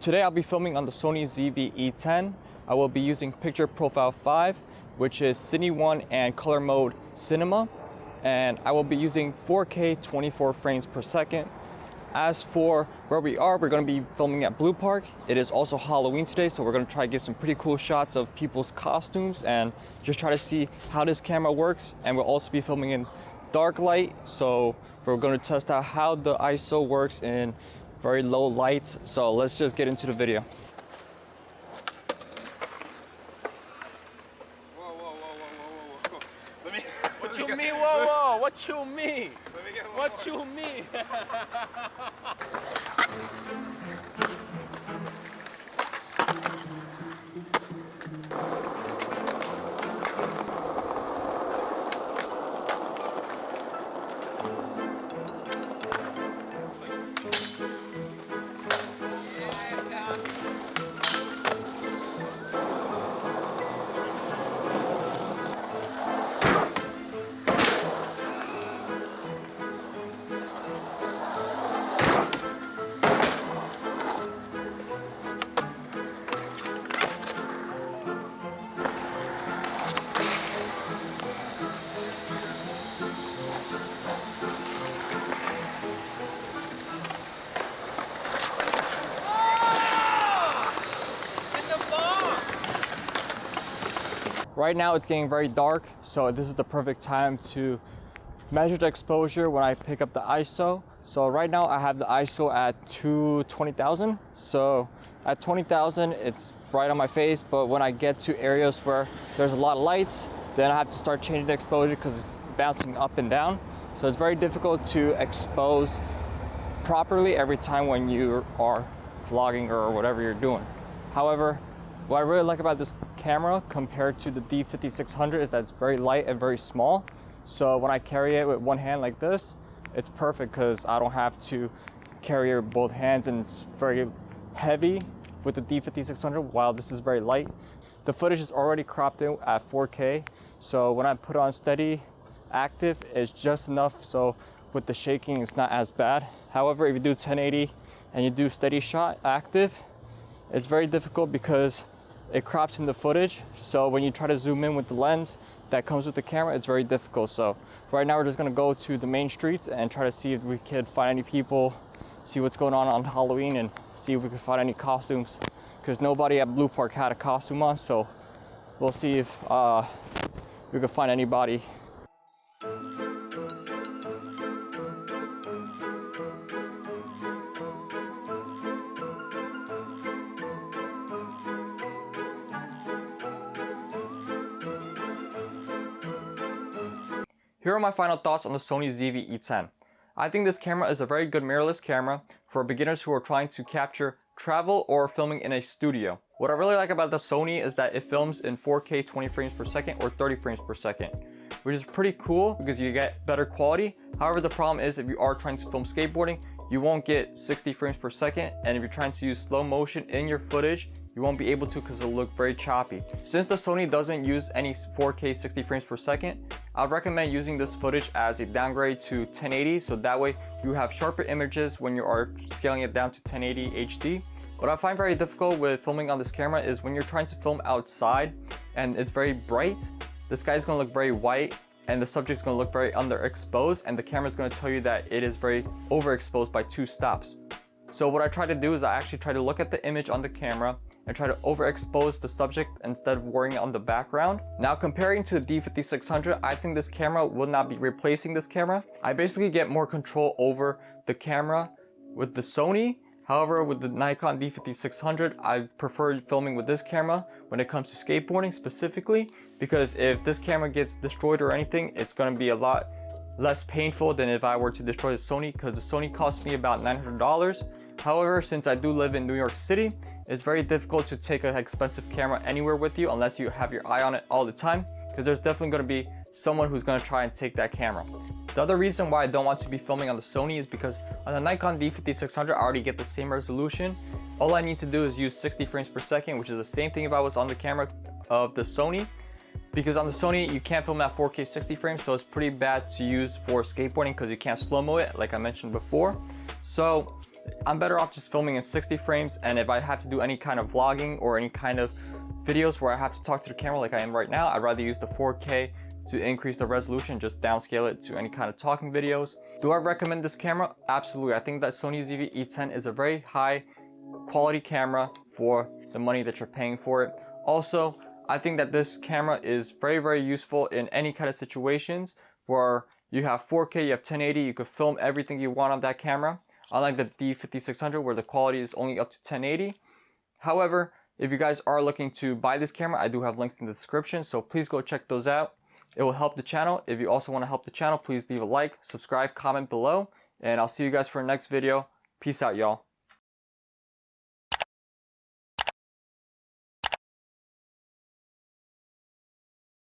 Today I'll be filming on the Sony ZV-E10. I will be using Picture Profile 5, which is Cine 1 and Color Mode Cinema. And I will be using 4K 24 frames per second. As for where we are, we're going to be filming at Blue Park. It is also Halloween today, so we're going to try to get some pretty cool shots of people's costumes and just try to see how this camera works. And we'll also be filming in dark light, so we're going to test out how the ISO works in very low light. So let's just get into the video. Whoa. Let me. What you mean? Whoa. What you mean? Let me get What you mean? Right now it's getting very dark, so this is the perfect time to measure the exposure when I pick up the ISO. So right now I have the ISO at 20,000. So at 20,000 it's bright on my face, but when I get to areas where there's a lot of lights, then I have to start changing the exposure because it's bouncing up and down. So it's very difficult to expose properly every time when you are vlogging or whatever you're doing. However, what I really like about this camera compared to the D5600 is that it's very light and very small. So when I carry it with one hand like this, it's perfect because I don't have to carry it with both hands, and it's very heavy with the D5600 while this is very light. The footage is already cropped in at 4K. So when I put on steady active, it's just enough. So with the shaking, it's not as bad. However, if you do 1080 and you do steady shot active, it's very difficult because it crops in the footage. So when you try to zoom in with the lens that comes with the camera, it's very difficult. So right now we're just gonna go to the main streets and try to see if we could find any people, see what's going on Halloween, and see if we could find any costumes, because nobody at Blue Park had a costume on. So we'll see if we could find anybody. Here are my final thoughts on the Sony ZV-E10. I think this camera is a very good mirrorless camera for beginners who are trying to capture travel or filming in a studio. What I really like about the Sony is that it films in 4K 20 frames per second or 30 frames per second, which is pretty cool because you get better quality. However, the problem is if you are trying to film skateboarding, you won't get 60 frames per second, and if you're trying to use slow motion in your footage, you won't be able to because it'll look very choppy. Since the Sony doesn't use any 4K 60 frames per second, I'd recommend using this footage as a downgrade to 1080, so that way you have sharper images when you are scaling it down to 1080 HD. What I find very difficult with filming on this camera is when you're trying to film outside and it's very bright, the sky is going to look very white and the subject is going to look very underexposed, and the camera is going to tell you that it is very overexposed by 2 stops. So what I try to do is I actually try to look at the image on the camera and try to overexpose the subject instead of worrying on the background. Now, comparing to the D5600, I think this camera will not be replacing this camera. I basically get more control over the camera with the Sony. However, with the Nikon D5600, I prefer filming with this camera when it comes to skateboarding specifically, because if this camera gets destroyed or anything, it's going to be a lot less painful than if I were to destroy the Sony, because the Sony cost me about $900. However, since I do live in New York City, it's very difficult to take an expensive camera anywhere with you unless you have your eye on it all the time, because there's definitely going to be someone who's going to try and take that camera. The other reason why I don't want to be filming on the Sony is because on the Nikon D5600 I already get the same resolution. All I need to do is use 60 frames per second, which is the same thing if I was on the camera of the Sony. Because on the Sony, you can't film at 4K 60 frames, so it's pretty bad to use for skateboarding because you can't slow-mo it, like I mentioned before. So I'm better off just filming in 60 frames, and if I have to do any kind of vlogging or any kind of videos where I have to talk to the camera like I am right now, I'd rather use the 4K to increase the resolution, just downscale it to any kind of talking videos. Do I recommend this camera? Absolutely. I think that Sony ZV-E10 is a very high quality camera for the money that you're paying for it. Also, I think that this camera is very useful in any kind of situations where you have 4K, you have 1080, you could film everything you want on that camera. Unlike the D5600 where the quality is only up to 1080. However, if you guys are looking to buy this camera, I do have links in the description, so please go check those out. It will help the channel. If you also want to help the channel, please leave a like, subscribe, comment below, and I'll see you guys for the next video. Peace out, y'all.